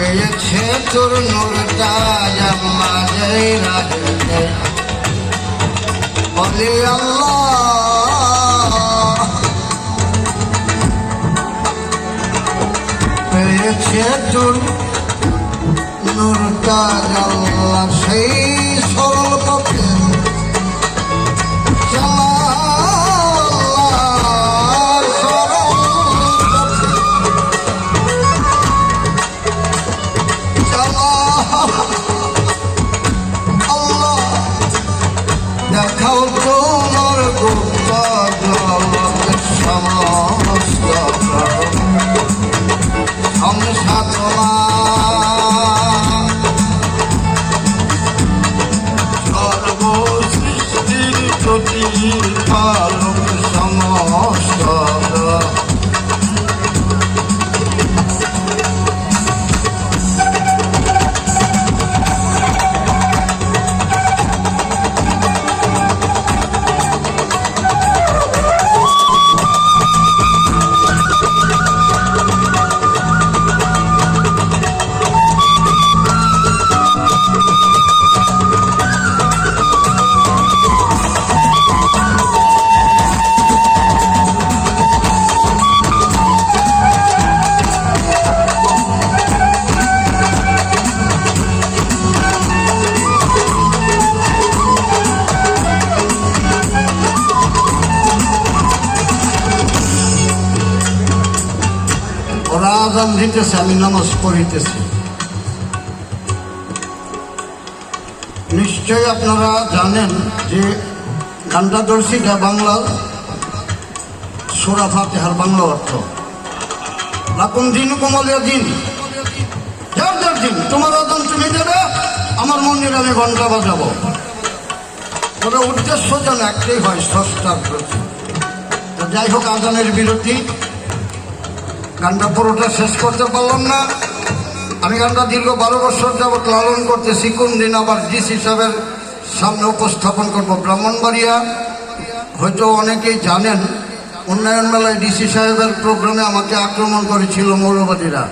পেয়েছে তোর নূরটা মাঝে রাখতে বলি আল্লাহ পেয়েছে তোর নূরটা আল্লাহ সেই সরল পথে দেখাও তোমার গুপ্ত জগতের সমস্ত সংসাধনা সর্বসৃষ্টির প্রতি পালক সমস্ত ওরা আজান দিতেছে, আমি নামাজ পড়িতেছি। নিশ্চয়ই আপনারা জানেন যে গানটা দর্শিকা বাংলা সূরা ফাতিহার বাংলা অর্থ লাকুম দীনুকুম ওয়ালিয়া দীন, যার যার দিন, তোমার আজান তুমি দেবে, আমার মন্দিরে আমি ঘন্টা বাজাবো। ওরা উদ্দেশ্য যেন একটাই হয়, স্রষ্টার প্রতি। যাই হোক, আজানের বিরতি, গানটা পুরোটা শেষ করতে পারলাম না। আমি গানটা দীর্ঘ 12 বছর যাবৎ লালন করতেছি। কোন দিন আবার ডিসি সাহেবের সামনে উপস্থাপন করব ব্রাহ্মণবাড়িয়া। হয়তো অনেকেই জানেন, উন্নয়ন মেলায় ডিসি সাহেবের প্রোগ্রামে আমাকে আক্রমণ করেছিল মৌলবাদীরা।